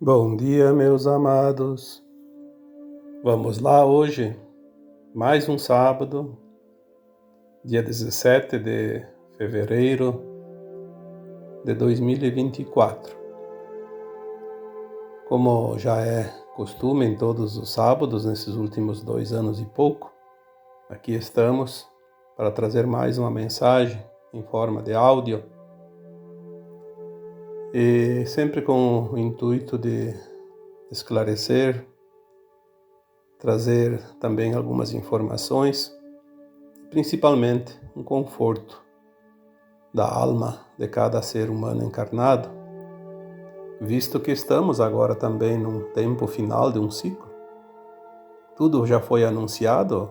Bom dia, meus amados. Vamos lá hoje, mais um sábado, dia 17 de fevereiro de 2024. Como já é costume em todos os sábados, nesses últimos 2 anos e pouco, aqui estamos para trazer mais uma mensagem em forma de áudio e sempre com o intuito de esclarecer, trazer também algumas informações, principalmente um conforto da alma de cada ser humano encarnado, visto que estamos agora também num tempo final de um ciclo. Tudo já foi anunciado,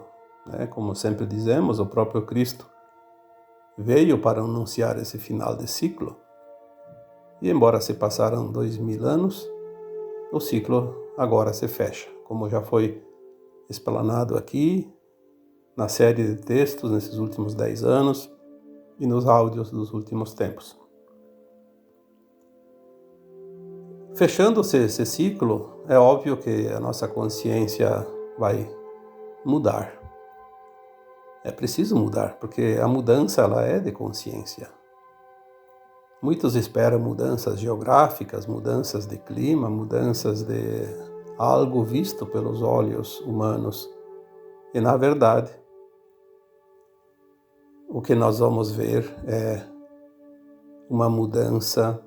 como sempre dizemos, o próprio Cristo veio para anunciar esse final de ciclo, e embora se passaram 2000 anos, o ciclo agora se fecha, como já foi explanado aqui, na série de textos nesses últimos 10 anos e nos áudios dos últimos tempos. Fechando-se esse ciclo, é óbvio que a nossa consciência vai mudar. É preciso mudar, porque a mudança ela é de consciência. Muitos esperam mudanças geográficas, mudanças de clima, mudanças de algo visto pelos olhos humanos. E, na verdade, o que nós vamos ver é uma mudança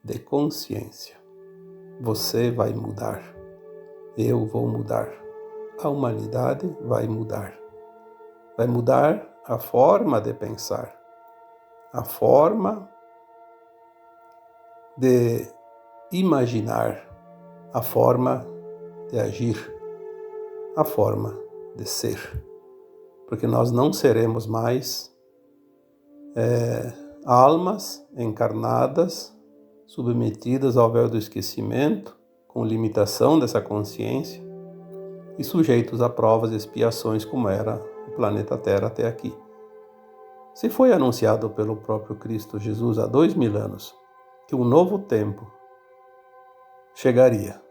de consciência. Você vai mudar. Eu vou mudar. A humanidade vai mudar. Vai mudar a forma de pensar, a forma de imaginar, a forma de agir, a forma de ser. Porque nós não seremos mais almas encarnadas, submetidas ao véu do esquecimento, com limitação dessa consciência e sujeitos a provas e expiações como era o planeta Terra até aqui. Se foi anunciado pelo próprio Cristo Jesus há 2000 anos que um novo tempo chegaria,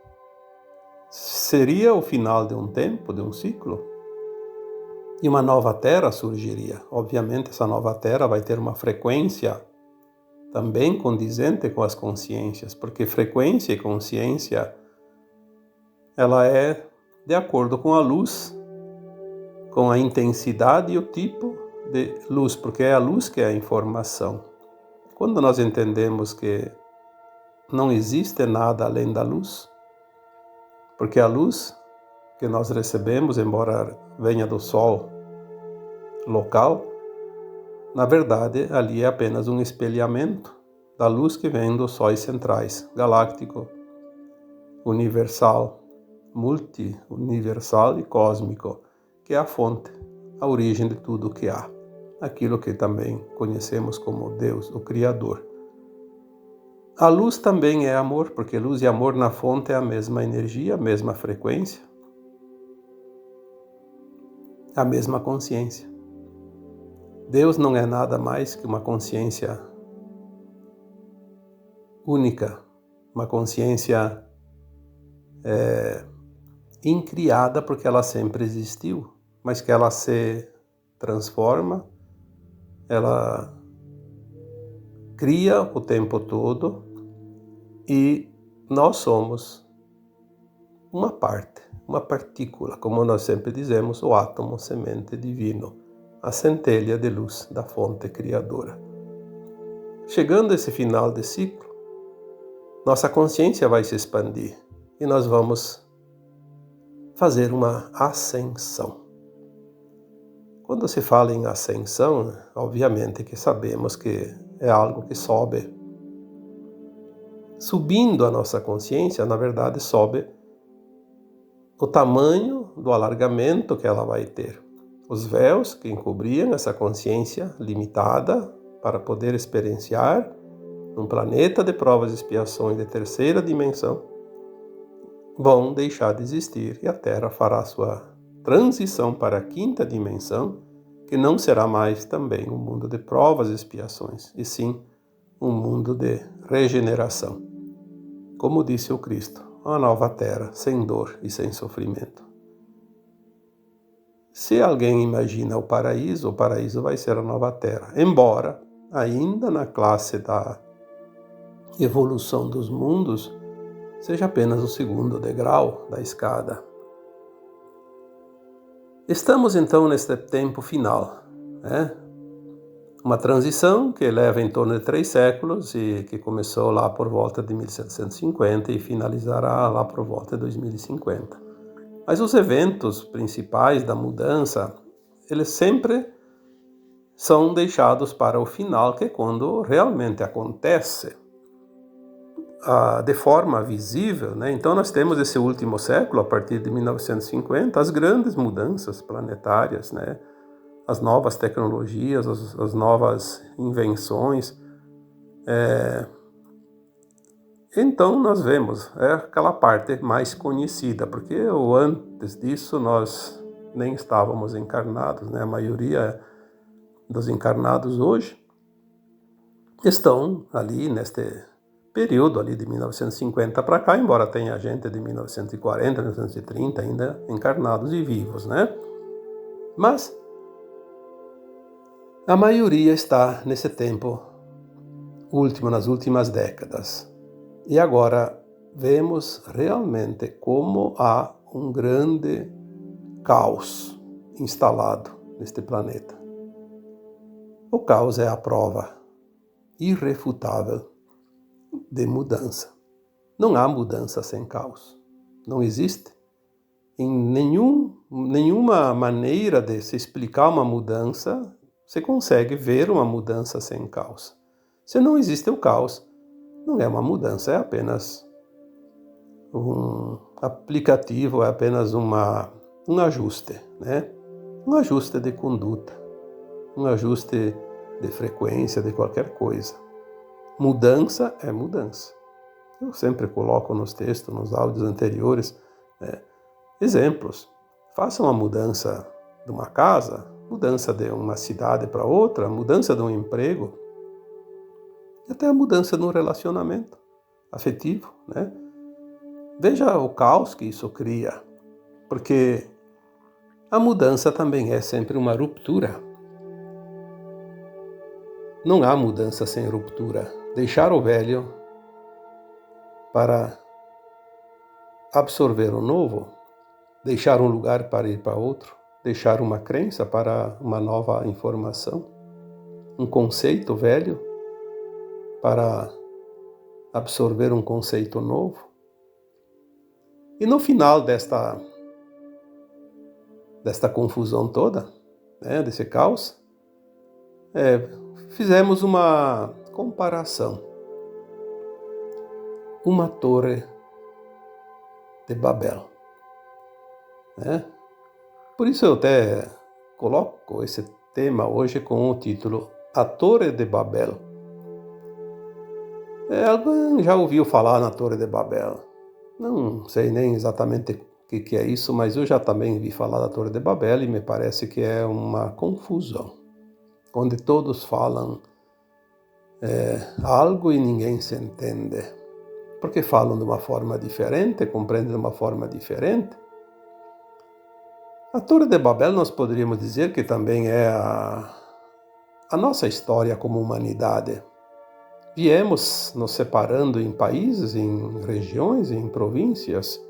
seria o final de um tempo, de um ciclo, e uma nova Terra surgiria. Obviamente essa nova Terra vai ter uma frequência também condizente com as consciências, porque frequência e consciência ela é de acordo com a luz, com a intensidade e o tipo de luz, porque é a luz que é a informação. Quando nós entendemos que não existe nada além da luz, porque a luz que nós recebemos, embora venha do Sol local, na verdade ali é apenas um espelhamento da luz que vem dos sóis centrais, galáctico, universal, multi-universal e cósmico, que é a fonte, a origem de tudo o que há. Aquilo que também conhecemos como Deus, o Criador. A luz também é amor, porque luz e amor na fonte é a mesma energia, a mesma frequência, a mesma consciência. Deus não é nada mais que uma consciência única, uma consciência incriada, porque ela sempre existiu, mas que ela se transforma, ela cria o tempo todo e nós somos uma parte, uma partícula, como nós sempre dizemos, o átomo semente divino, a centelha de luz da fonte criadora. Chegando a esse final de ciclo, nossa consciência vai se expandir e nós vamos fazer uma ascensão. Quando se fala em ascensão, obviamente que sabemos que é algo que sobe. Subindo a nossa consciência, na verdade, sobe o tamanho do alargamento que ela vai ter. Os véus que encobriam essa consciência limitada para poder experienciar num planeta de provas e expiações de terceira dimensão vão deixar de existir e a Terra fará sua transição para a quinta dimensão, que não será mais também um mundo de provas e expiações, e sim um mundo de regeneração. como disse o Cristo, uma nova terra, sem dor e sem sofrimento. Se alguém imagina o paraíso vai ser a nova terra, embora ainda na classe da evolução dos mundos seja apenas o segundo degrau da escada. Estamos então neste tempo final, né? Uma transição que leva em torno de 3 séculos e que começou lá por volta de 1750 e finalizará lá por volta de 2050. Mas os eventos principais da mudança, eles sempre são deixados para o final, que é quando realmente acontece de forma visível, né? Então nós temos esse último século, a partir de 1950, as grandes mudanças planetárias, né? As novas tecnologias, as novas invenções. Então nós vemos, é aquela parte mais conhecida, porque antes disso nós nem estávamos encarnados, né? A maioria dos encarnados hoje estão ali neste período ali de 1950 para cá, embora tenha gente de 1940, 1930 ainda encarnados e vivos, né? Mas a maioria está nesse tempo último, nas últimas décadas. E agora vemos realmente como há um grande caos instalado neste planeta. O caos é a prova irrefutável de mudança. Não há mudança sem caos. Não existe em nenhuma maneira de se explicar uma mudança. Você consegue ver uma mudança sem caos. Se não existe o caos, não é uma mudança, é apenas um aplicativo, é apenas um ajuste, né? Um ajuste de conduta, um ajuste de frequência de qualquer coisa. Mudança é mudança. Eu sempre coloco nos textos, nos áudios anteriores, exemplos. Faça uma mudança de uma casa, mudança de uma cidade para outra, mudança de um emprego, e até a mudança de um relacionamento afetivo, né? Veja o caos que isso cria, porque a mudança também é sempre uma ruptura. Não há mudança sem ruptura. Deixar o velho para absorver o novo, deixar um lugar para ir para outro, deixar uma crença para uma nova informação, um conceito velho para absorver um conceito novo. E no final desta confusão toda, né, desse caos, fizemos uma comparação. Uma torre de Babel. Né? Por isso eu até coloco esse tema hoje com o título A Torre de Babel. Alguém já ouviu falar na Torre de Babel? Não sei nem exatamente o que é isso, mas eu já também vi falar da Torre de Babel e me parece que é uma confusão, onde todos falam algo e ninguém se entende, porque falam de uma forma diferente, compreendem de uma forma diferente. A Torre de Babel nós poderíamos dizer que também é a nossa história como humanidade. Viemos nos separando em países, em regiões, em províncias,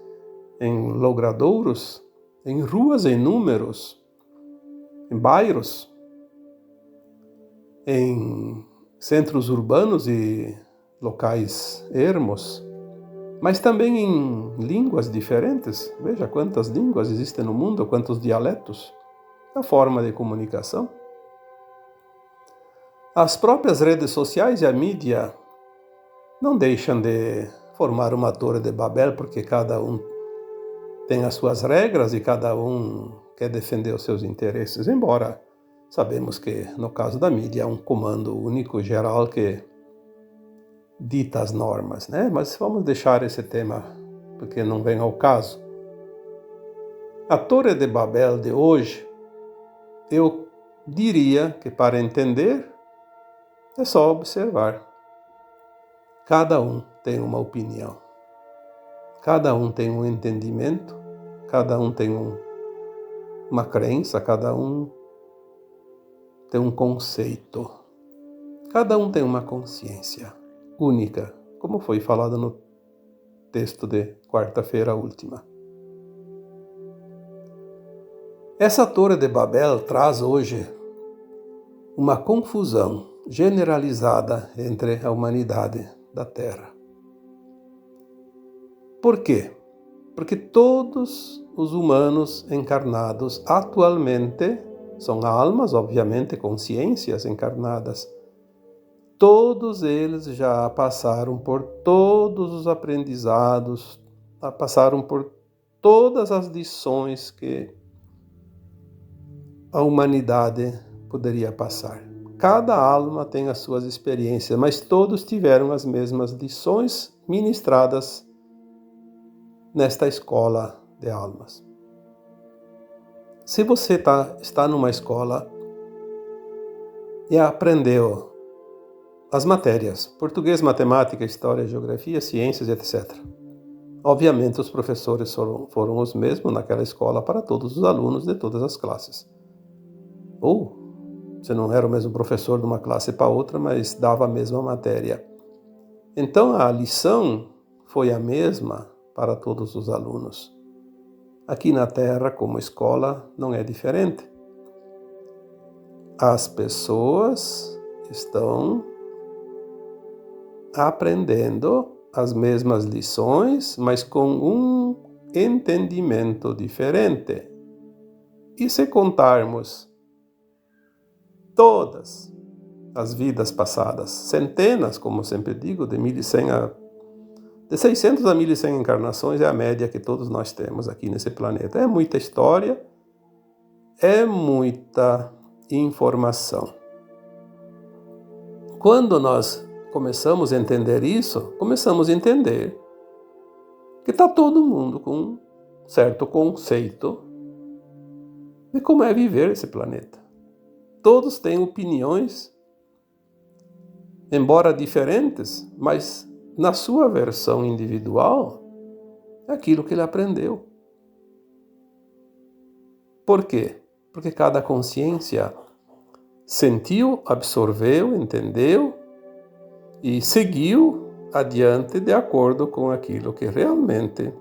em logradouros, em ruas em números, em bairros, em centros urbanos e locais ermos, mas também em línguas diferentes. Veja quantas línguas existem no mundo, quantos dialetos, a forma de comunicação. As próprias redes sociais e a mídia não deixam de formar uma torre de Babel, porque cada um tem as suas regras e cada um quer defender os seus interesses, embora sabemos que, no caso da mídia, é um comando único, geral, que dita as normas, né? Mas vamos deixar esse tema, porque não vem ao caso. A Torre de Babel de hoje, eu diria que para entender, é só observar. Cada um tem uma opinião. Cada um tem um entendimento, cada um tem uma crença, cada um tem um conceito, cada um tem uma consciência única, como foi falado no texto de quarta-feira última. Essa Torre de Babel traz hoje uma confusão generalizada entre a humanidade da Terra. Por quê? Porque todos os humanos encarnados atualmente são almas, obviamente, consciências encarnadas. Todos eles já passaram por todos os aprendizados, passaram por todas as lições que a humanidade poderia passar. Cada alma tem as suas experiências, mas todos tiveram as mesmas lições ministradas nesta escola de almas. Se você está numa escola e aprendeu as matérias, português, matemática, história, geografia, ciências, etc. Obviamente os professores foram os mesmos naquela escola para todos os alunos de todas as classes. Ou você não era o mesmo professor de uma classe para outra, mas dava a mesma matéria. Então a lição foi a mesma para todos os alunos. Aqui na Terra, como escola, não é diferente. As pessoas estão aprendendo as mesmas lições, mas com um entendimento diferente. E se contarmos todas as vidas passadas, centenas, como sempre digo, de 600 a 1.100 encarnações é a média que todos nós temos aqui nesse planeta. É muita história, é muita informação. Quando nós começamos a entender isso, começamos a entender que está todo mundo com um certo conceito de como é viver esse planeta. Todos têm opiniões, embora diferentes, mas na sua versão individual, é aquilo que ele aprendeu. Por quê? Porque cada consciência sentiu, absorveu, entendeu e seguiu adiante de acordo com aquilo que realmente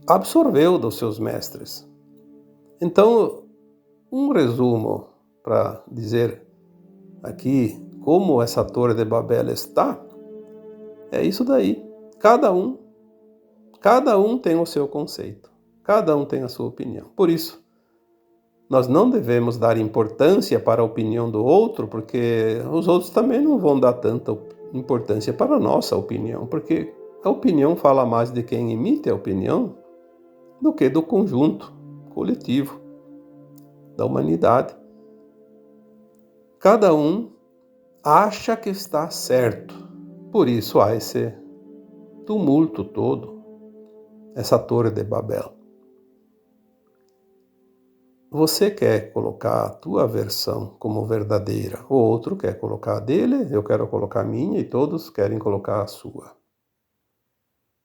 absorveu dos seus mestres. Então, um resumo para dizer aqui como essa Torre de Babel está, é isso daí. Cada um tem o seu conceito, cada um tem a sua opinião. Por isso, nós não devemos dar importância para a opinião do outro, porque os outros também não vão dar tanta importância para a nossa opinião, porque a opinião fala mais de quem emite a opinião do que do conjunto coletivo da humanidade. Cada um acha que está certo, por isso há esse tumulto todo, essa Torre de Babel. Você quer colocar a tua versão como verdadeira, o outro quer colocar a dele, eu quero colocar a minha e todos querem colocar a sua.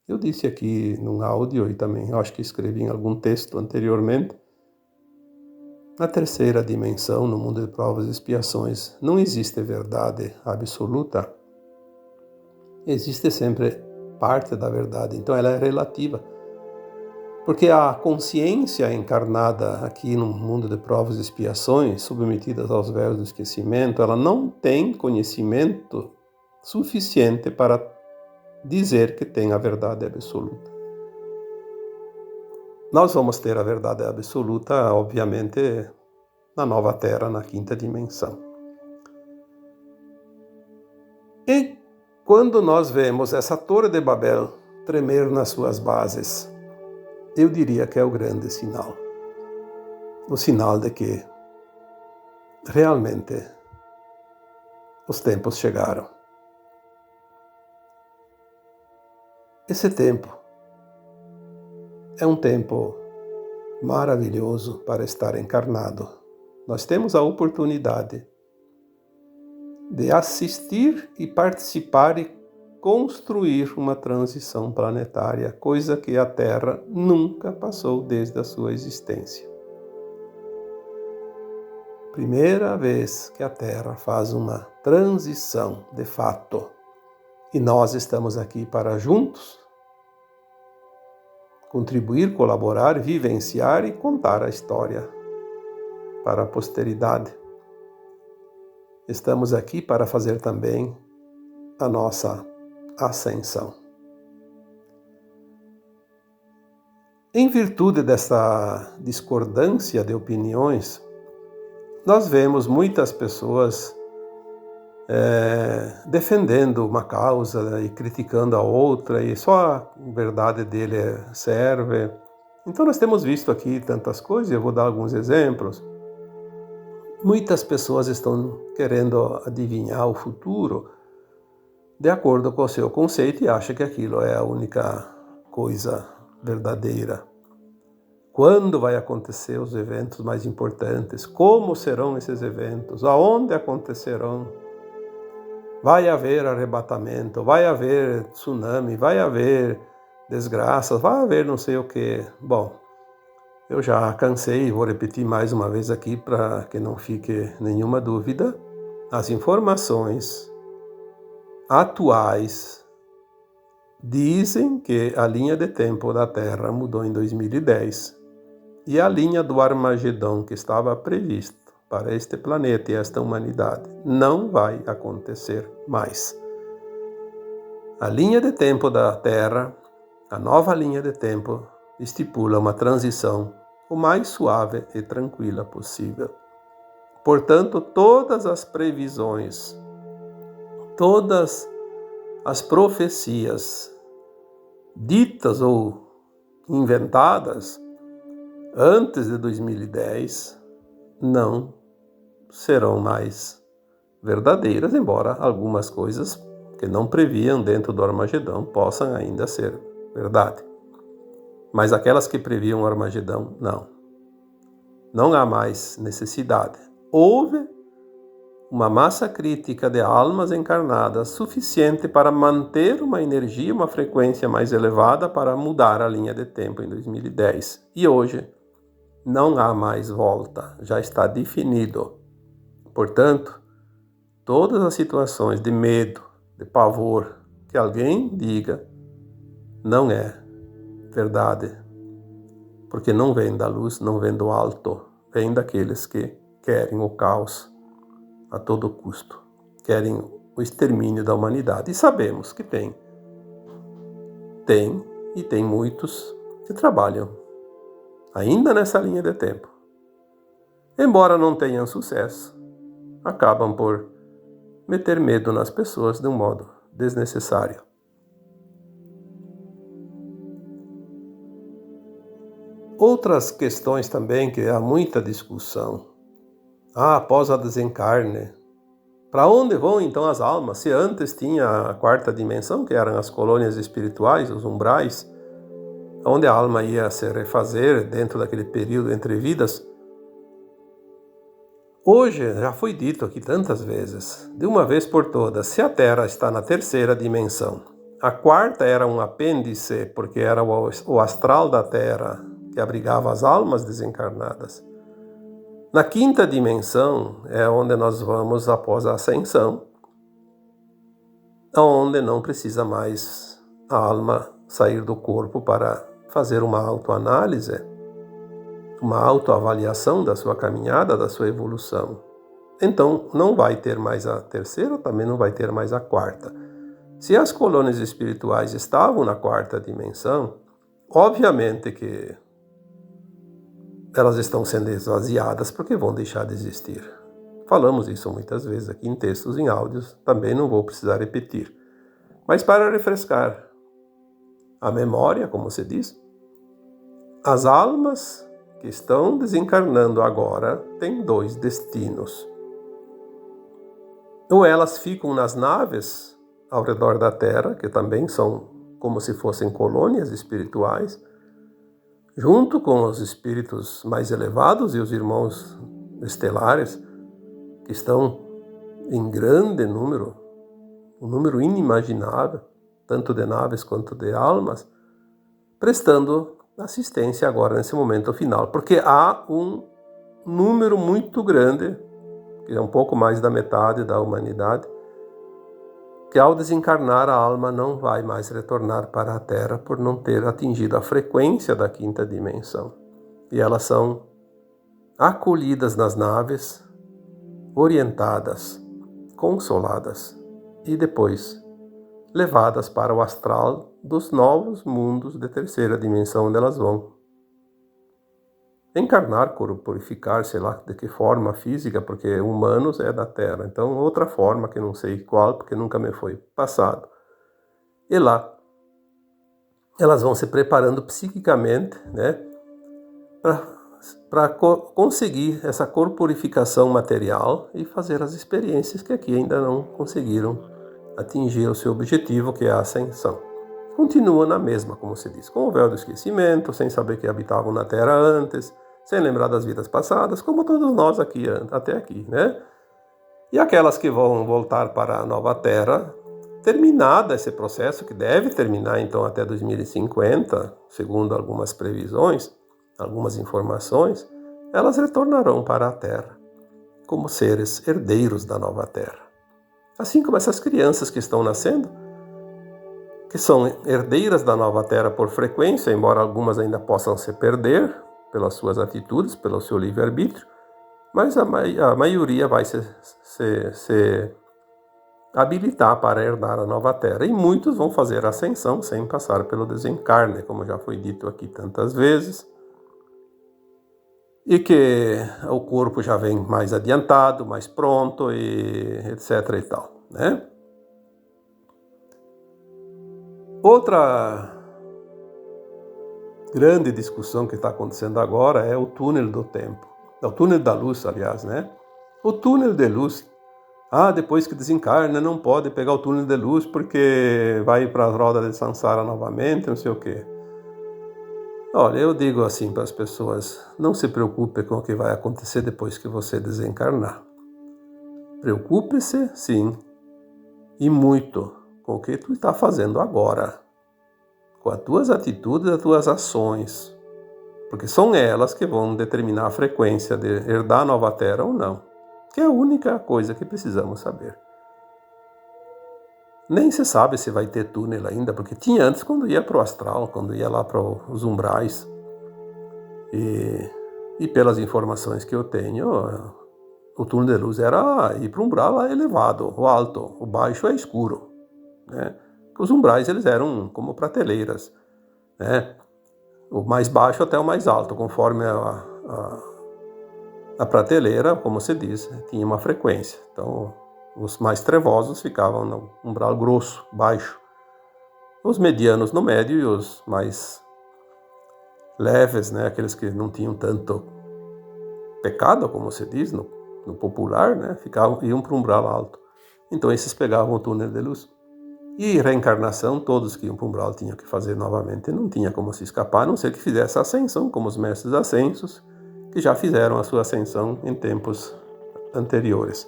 Eu disse aqui num áudio e também eu acho que escrevi em algum texto anteriormente, na terceira dimensão, no mundo de provas e expiações, não existe verdade absoluta. Existe sempre parte da verdade, então ela é relativa. Porque a consciência encarnada aqui no mundo de provas e expiações, submetidas aos véus do esquecimento, ela não tem conhecimento suficiente para dizer que tem a verdade absoluta. Nós vamos ter a verdade absoluta, obviamente, na nova Terra, na quinta dimensão. E quando nós vemos essa Torre de Babel tremer nas suas bases, eu diria que é o grande sinal. O sinal de que realmente os tempos chegaram. Esse tempo é um tempo maravilhoso para estar encarnado. Nós temos a oportunidade de assistir e participar e construir uma transição planetária, coisa que a Terra nunca passou desde a sua existência. Primeira vez que a Terra faz uma transição de fato. E nós estamos aqui para juntos contribuir, colaborar, vivenciar e contar a história para a posteridade. Estamos aqui para fazer também a nossa ascensão. Em virtude dessa discordância de opiniões, nós vemos muitas pessoas defendendo uma causa e criticando a outra, e só a verdade dele serve. Então nós temos visto aqui tantas coisas, eu vou dar alguns exemplos. Muitas pessoas estão querendo adivinhar o futuro de acordo com o seu conceito e acham que aquilo é a única coisa verdadeira. Quando vai acontecer os eventos mais importantes? Como serão esses eventos? Aonde acontecerão? Vai haver arrebatamento, vai haver tsunami, vai haver desgraças, vai haver não sei o que. Bom, eu já cansei e vou repetir mais uma vez aqui para que não fique nenhuma dúvida. As informações atuais dizem que a linha de tempo da Terra mudou em 2010 e a linha do Armagedão que estava prevista para este planeta e esta humanidade não vai acontecer mais. A linha de tempo da Terra, a nova linha de tempo, estipula uma transição o mais suave e tranquila possível. Portanto, todas as previsões, todas as profecias ditas ou inventadas antes de 2010 não serão mais verdadeiras, embora algumas coisas que não previam dentro do Armagedão possam ainda ser verdade. Mas aquelas que previam o Armagedão, não. Não há mais necessidade. Houve uma massa crítica de almas encarnadas suficiente para manter uma energia, uma frequência mais elevada para mudar a linha de tempo em 2010. E hoje não há mais volta, já está definido. Portanto, todas as situações de medo, de pavor, que alguém diga, não é verdade. Porque não vem da luz, não vem do alto, vem daqueles que querem o caos a todo custo, querem o extermínio da humanidade. E sabemos que tem muitos que trabalham ainda nessa linha de tempo. Embora não tenham sucesso, acabam por meter medo nas pessoas de um modo desnecessário. Outras questões também que há muita discussão. Após a desencarne, para onde vão então as almas? Se antes tinha a quarta dimensão, que eram as colônias espirituais, os umbrais, onde a alma ia se refazer dentro daquele período entre vidas. Hoje, já foi dito aqui tantas vezes, de uma vez por todas, se a Terra está na terceira dimensão, a quarta era um apêndice, porque era o astral da Terra, que abrigava as almas desencarnadas. Na quinta dimensão é onde nós vamos após a ascensão, onde não precisa mais a alma sair do corpo para fazer uma autoanálise, uma autoavaliação da sua caminhada, da sua evolução. Então, não vai ter mais a terceira, também não vai ter mais a quarta. Se as colônias espirituais estavam na quarta dimensão, obviamente que elas estão sendo esvaziadas porque vão deixar de existir. Falamos isso muitas vezes aqui em textos, em áudios, também não vou precisar repetir. Mas para refrescar a memória, como se diz, as almas que estão desencarnando agora têm dois destinos. Ou elas ficam nas naves ao redor da Terra, que também são como se fossem colônias espirituais, junto com os espíritos mais elevados e os irmãos estelares que estão em grande número, um número inimaginável, tanto de naves quanto de almas, prestando assistência agora nesse momento final, porque há um número muito grande, que é um pouco mais da metade da humanidade, que ao desencarnar a alma não vai mais retornar para a Terra por não ter atingido a frequência da quinta dimensão. E elas são acolhidas nas naves, orientadas, consoladas e depois levadas para o astral dos novos mundos de terceira dimensão, onde elas vão encarnar, purificar, sei lá de que forma física, porque humanos é da Terra, então outra forma que não sei qual, porque nunca me foi passado. E lá elas vão se preparando psiquicamente, né, para conseguir essa corporificação material e fazer as experiências que aqui ainda não conseguiram atingir o seu objetivo, que é a ascensão. Continua na mesma, como se diz, com o véu do esquecimento, sem saber que habitavam na Terra antes, sem lembrar das vidas passadas, como todos nós aqui, até aqui, né? E aquelas que vão voltar para a nova Terra, terminado esse processo, que deve terminar então até 2050, segundo algumas previsões, algumas informações, elas retornarão para a Terra, como seres herdeiros da nova Terra. Assim como essas crianças que estão nascendo, que são herdeiras da nova Terra por frequência, embora algumas ainda possam se perder pelas suas atitudes, pelo seu livre-arbítrio, mas a maioria vai se habilitar para herdar a nova Terra. E muitos vão fazer a ascensão sem passar pelo desencarne, como já foi dito aqui tantas vezes, e que o corpo já vem mais adiantado, mais pronto, e etc. e tal, né? Outra grande discussão que está acontecendo agora é o túnel do tempo. É o túnel da luz, aliás, né? O túnel de luz. Depois que desencarna, não pode pegar o túnel de luz porque vai para a roda de Sansara novamente, não sei o quê. Olha, eu digo assim para as pessoas, não se preocupe com o que vai acontecer depois que você desencarnar. Preocupe-se, sim, e muito, com o que tu está fazendo agora, com as tuas atitudes e as tuas ações, porque são elas que vão determinar a frequência de herdar a nova Terra ou não, que é a única coisa que precisamos saber. Nem se sabe se vai ter túnel ainda, porque tinha antes quando ia para o astral, quando ia lá para os umbrais. E pelas informações que eu tenho, o túnel de luz era ir para o umbral lá elevado, o alto, o baixo é escuro, né? Os umbrais eles eram como prateleiras, né? O mais baixo até o mais alto, conforme a prateleira, como se diz, tinha uma frequência. Então, os mais trevosos ficavam no umbral grosso, baixo. Os medianos no médio e os mais leves, né, aqueles que não tinham tanto pecado, como se diz no popular, né, iam para o umbral alto. Então esses pegavam o túnel de luz. E reencarnação, todos que iam para o umbral tinham que fazer novamente. Não tinha como se escapar, a não ser que fizesse a ascensão, como os mestres ascensos, que já fizeram a sua ascensão em tempos anteriores.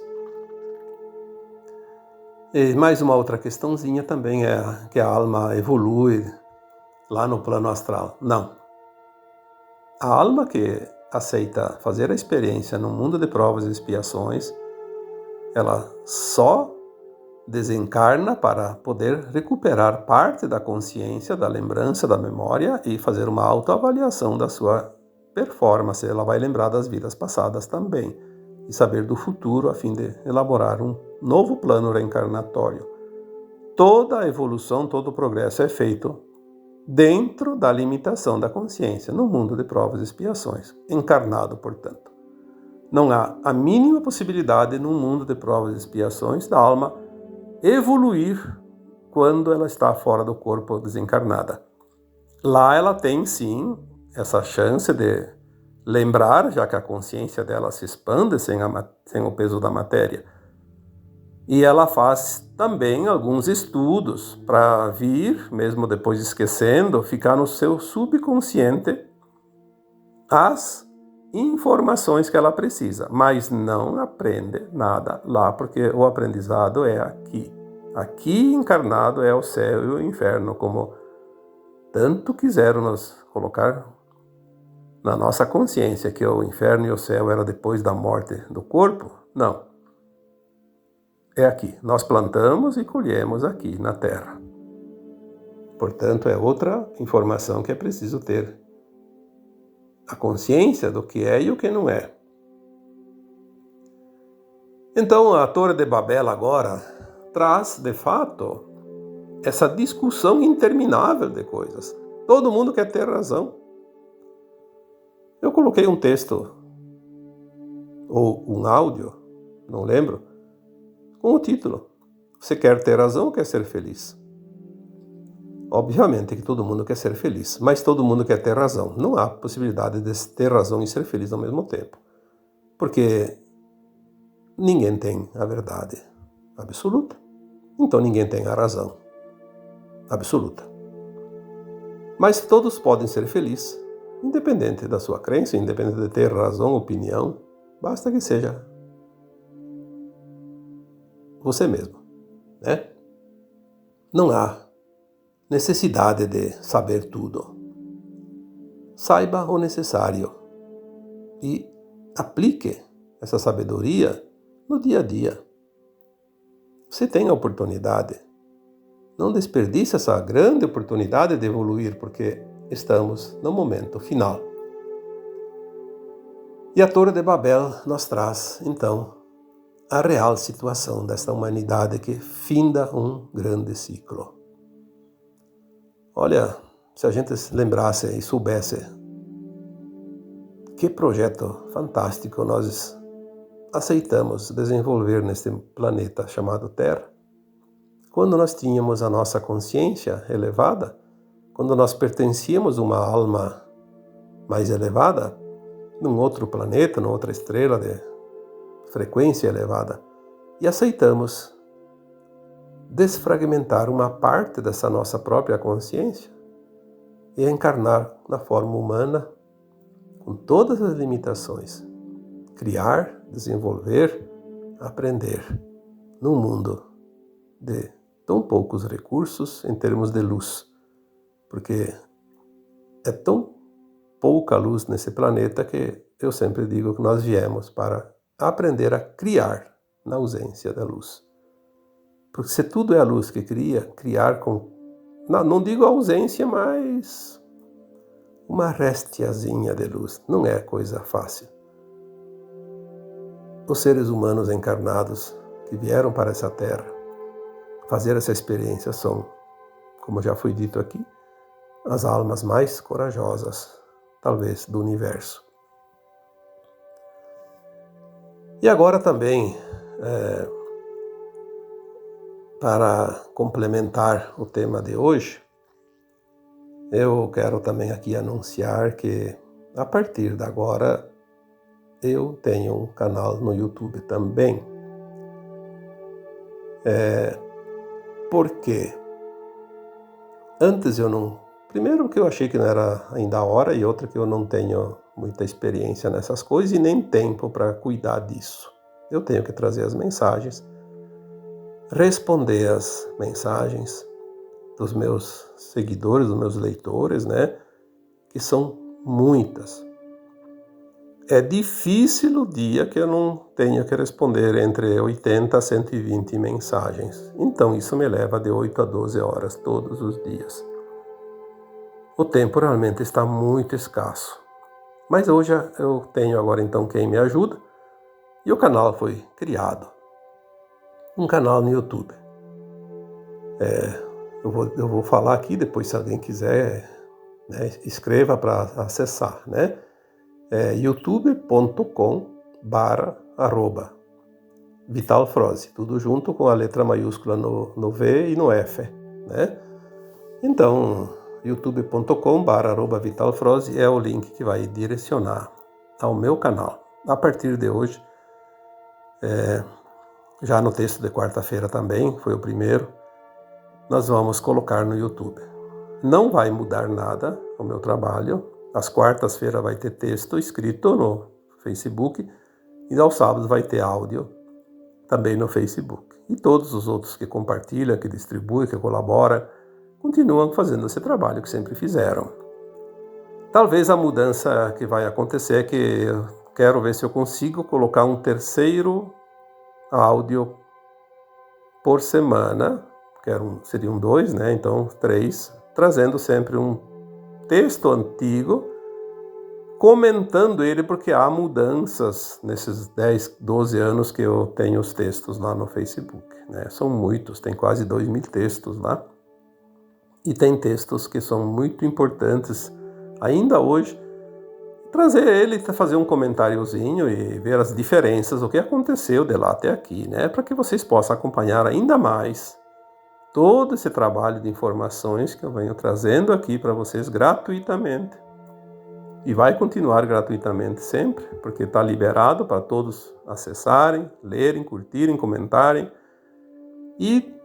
E mais uma outra questãozinha também é que a alma evolui lá no plano astral. Não. A alma que aceita fazer a experiência no mundo de provas e expiações, ela só desencarna para poder recuperar parte da consciência, da lembrança, da memória e fazer uma autoavaliação da sua performance. Ela vai lembrar das vidas passadas também e saber do futuro a fim de elaborar um novo plano reencarnatório. Toda a evolução, todo o progresso é feito dentro da limitação da consciência, no mundo de provas e expiações, encarnado, portanto. Não há a mínima possibilidade no mundo de provas e expiações da alma evoluir quando ela está fora do corpo desencarnada. Lá ela tem, sim, essa chance de lembrar, já que a consciência dela se expande sem o peso da matéria. E ela faz também alguns estudos para vir, mesmo depois esquecendo, ficar no seu subconsciente as informações que ela precisa, mas não aprende nada lá, porque o aprendizado é aqui. Aqui encarnado é o céu e o inferno, como tanto quiseram nos colocar na nossa consciência, que o inferno e o céu era depois da morte do corpo. Não. É aqui. Nós plantamos e colhemos aqui na Terra. Portanto, é outra informação que é preciso ter. A consciência do que é e o que não é. Então, a Torre de Babel agora traz, de fato, essa discussão interminável de coisas. Todo mundo quer ter razão. Eu coloquei um texto, ou um áudio, não lembro, com o título: Você quer ter razão ou quer ser feliz? Obviamente que todo mundo quer ser feliz, mas todo mundo quer ter razão. Não há possibilidade de ter razão e ser feliz ao mesmo tempo. Porque ninguém tem a verdade absoluta. Então ninguém tem a razão absoluta. Mas todos podem ser felizes, independente da sua crença, independente de ter razão, opinião. Basta que seja você mesmo, né? Não há necessidade de saber tudo. Saiba o necessário e aplique essa sabedoria no dia a dia. Você tem a oportunidade. Não desperdice essa grande oportunidade de evoluir, porque estamos no momento final. E a Torre de Babel nos traz, então, a real situação desta humanidade que finda um grande ciclo. Olha, se a gente lembrasse e soubesse que projeto fantástico nós aceitamos desenvolver neste planeta chamado Terra, quando nós tínhamos a nossa consciência elevada, quando nós pertencíamos a uma alma mais elevada, num outro planeta, numa outra estrela de frequência elevada, e aceitamos desfragmentar uma parte dessa nossa própria consciência e encarnar na forma humana, com todas as limitações, criar, desenvolver, aprender, num mundo de tão poucos recursos em termos de luz, porque é tão pouca luz nesse planeta que eu sempre digo que nós viemos para aprender a criar na ausência da luz. Porque se tudo é a luz que cria, criar com, não digo ausência, mas uma restiazinha de luz, não é coisa fácil. Os seres humanos encarnados que vieram para essa terra fazer essa experiência são, como já foi dito aqui, as almas mais corajosas, talvez, do universo. E agora também, para complementar o tema de hoje, eu quero também aqui anunciar que, a partir de agora, eu tenho um canal no YouTube também. Por quê? Antes eu não... Primeiro que eu achei que não era ainda a hora, e outra que eu não tenho muita experiência nessas coisas e nem tempo para cuidar disso. Eu tenho que trazer as mensagens, responder as mensagens dos meus seguidores, dos meus leitores, né? Que são muitas. É difícil o dia que eu não tenha que responder entre 80 a 120 mensagens. Então isso me leva de 8 a 12 horas todos os dias. O tempo realmente está muito escasso. Mas hoje eu tenho agora então quem me ajuda e o canal foi criado. Um canal no YouTube. Eu vou falar aqui, depois se alguém quiser, né, escreva para acessar, né? youtube.com/@vitalfroze, tudo junto com a letra maiúscula no V e no F, né? Então, youtube.com/@vitalfroze é o link que vai direcionar ao meu canal. A partir de hoje, já no texto de quarta-feira também, foi o primeiro, nós vamos colocar no YouTube. Não vai mudar nada o meu trabalho, Às quartas-feiras vai ter texto escrito no Facebook e aos sábados vai ter áudio também no Facebook. E todos os outros que compartilham, que distribuem, que colaboram, continuam fazendo esse trabalho que sempre fizeram. Talvez a mudança que vai acontecer é que eu quero ver se eu consigo colocar um terceiro áudio por semana, seriam 2, né? Então 3, trazendo sempre um texto antigo, comentando ele, porque há mudanças nesses 10, 12 anos que eu tenho os textos lá no Facebook, né? São muitos, tem quase 2.000 textos lá. E tem textos que são muito importantes ainda hoje. Trazer ele, fazer um comentáriozinho e ver as diferenças, o que aconteceu de lá até aqui, né? Para que vocês possam acompanhar ainda mais todo esse trabalho de informações que eu venho trazendo aqui para vocês gratuitamente. E vai continuar gratuitamente sempre, porque está liberado para todos acessarem, lerem, curtirem, comentarem. E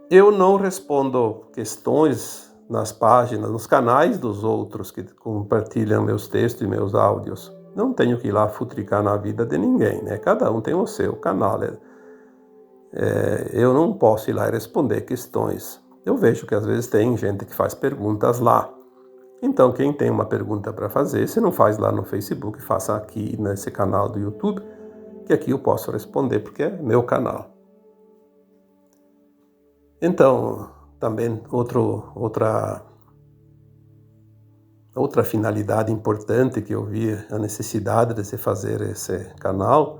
eu não respondo questões nas páginas, nos canais dos outros que compartilham meus textos e meus áudios. Não tenho que ir lá futricar na vida de ninguém, né? Cada um tem o seu canal. Eu não posso ir lá e responder questões. Eu vejo que às vezes tem gente que faz perguntas lá. Então, quem tem uma pergunta para fazer, se não faz lá no Facebook, faça aqui nesse canal do YouTube, que aqui eu posso responder, porque é meu canal. Então, também outra finalidade importante que eu vi a necessidade de se fazer esse canal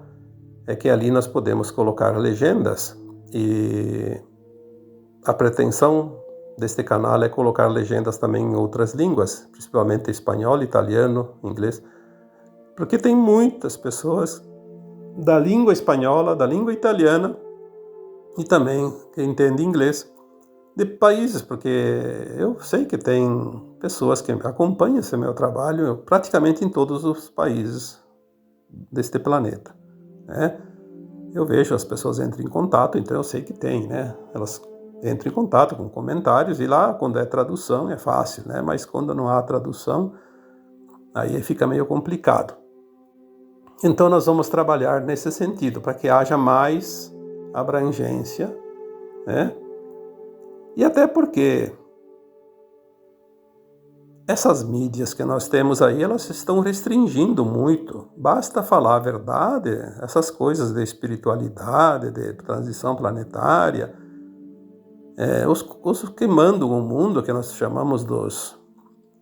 é que ali nós podemos colocar legendas, e a pretensão deste canal é colocar legendas também em outras línguas, principalmente espanhol, italiano, inglês, porque tem muitas pessoas da língua espanhola, da língua italiana e também que entendem inglês, de países, porque eu sei que tem pessoas que acompanham esse meu trabalho praticamente em todos os países deste planeta, né? Eu vejo as pessoas entram em contato, então eu sei que tem, né? Elas entram em contato com comentários e lá, quando é tradução, é fácil, né? Mas quando não há tradução, aí fica meio complicado. Então nós vamos trabalhar nesse sentido, para que haja mais abrangência, né? E até porque essas mídias que nós temos aí, elas estão restringindo muito. Basta falar a verdade, essas coisas de espiritualidade, de transição planetária, os que mandam o mundo, que nós chamamos dos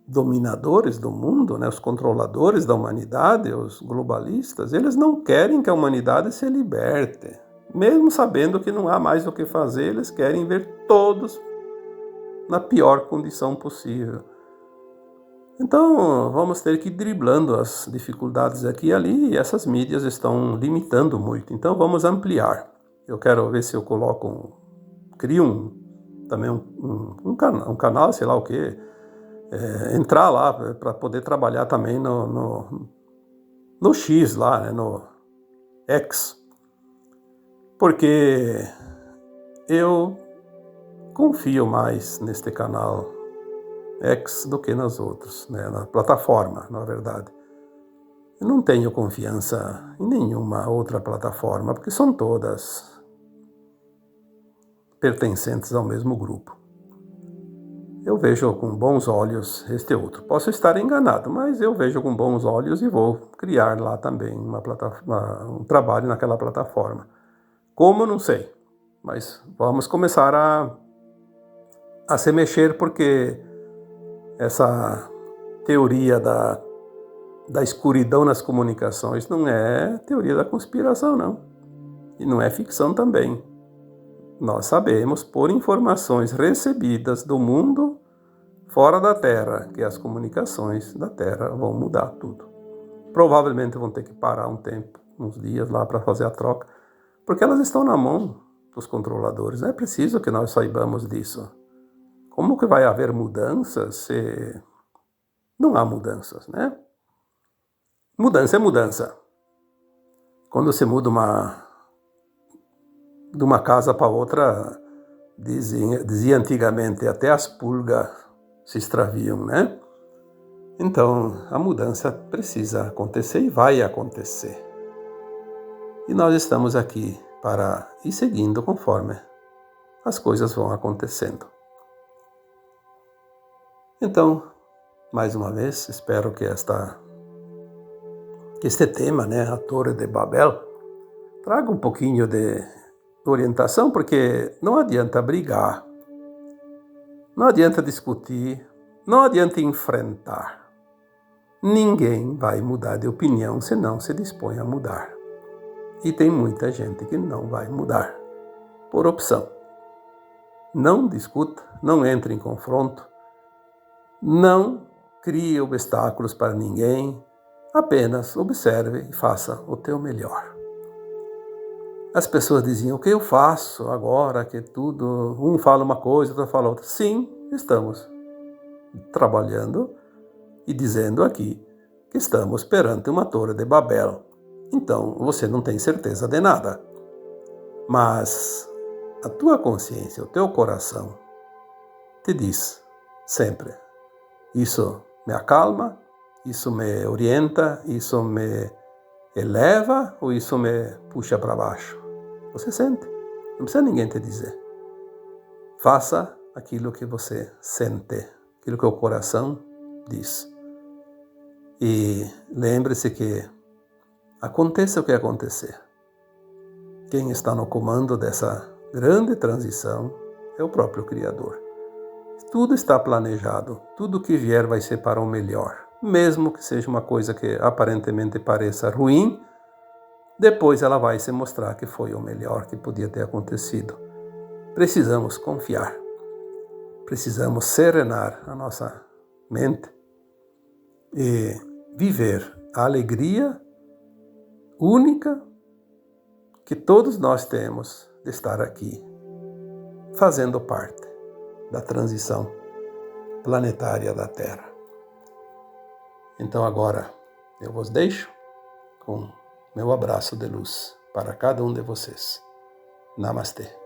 dominadores do mundo, né, os controladores da humanidade, os globalistas, eles não querem que a humanidade se liberte. Mesmo sabendo que não há mais o que fazer, eles querem ver todos na pior condição possível. Então, vamos ter que ir driblando as dificuldades aqui e ali, e essas mídias estão limitando muito. Então, vamos ampliar. Eu quero ver se eu crio também um canal, sei lá o quê, entrar lá para poder trabalhar também no X lá, né, no X. Porque eu confio mais neste canal X do que nas outras, né, na plataforma, na verdade. Eu não tenho confiança em nenhuma outra plataforma, porque são todas pertencentes ao mesmo grupo. Eu vejo com bons olhos este outro. Posso estar enganado, mas eu vejo com bons olhos e vou criar lá também um trabalho naquela plataforma. Como, não sei, mas vamos começar a se mexer, porque essa teoria da escuridão nas comunicações não é teoria da conspiração, não. E não é ficção também. Nós sabemos, por informações recebidas do mundo fora da Terra, que as comunicações da Terra vão mudar tudo. Provavelmente vão ter que parar um tempo, uns dias lá para fazer a troca, porque elas estão na mão dos controladores. É preciso que nós saibamos disso. Como que vai haver mudanças se não há mudanças, né? Mudança é mudança. Quando se muda de uma casa para outra, dizia antigamente, até as pulgas se extraviam, né? Então, a mudança precisa acontecer e vai acontecer. E nós estamos aqui para ir seguindo conforme as coisas vão acontecendo. Então, mais uma vez, espero que este tema, a Torre de Babel, traga um pouquinho de orientação, porque não adianta brigar, não adianta discutir, não adianta enfrentar. Ninguém vai mudar de opinião se não se dispõe a mudar. E tem muita gente que não vai mudar, por opção. Não discuta, não entre em confronto, não crie obstáculos para ninguém, apenas observe e faça o teu melhor. As pessoas diziam: o que eu faço agora que tudo, um fala uma coisa, outro fala outra. Sim, estamos trabalhando e dizendo aqui que estamos perante uma Torre de Babel. Então, você não tem certeza de nada. Mas a tua consciência, o teu coração, te diz sempre: isso me acalma, isso me orienta, isso me eleva ou isso me puxa para baixo? Você sente, não precisa ninguém te dizer. Faça aquilo que você sente, aquilo que o coração diz. E lembre-se que aconteça o que acontecer, quem está no comando dessa grande transição é o próprio Criador. Tudo está planejado, tudo que vier vai ser para o melhor. Mesmo que seja uma coisa que aparentemente pareça ruim, depois ela vai se mostrar que foi o melhor que podia ter acontecido. Precisamos confiar, precisamos serenar a nossa mente e viver a alegria única que todos nós temos de estar aqui, fazendo parte da transição planetária da Terra. Então agora eu vos deixo com meu abraço de luz para cada um de vocês. Namastê.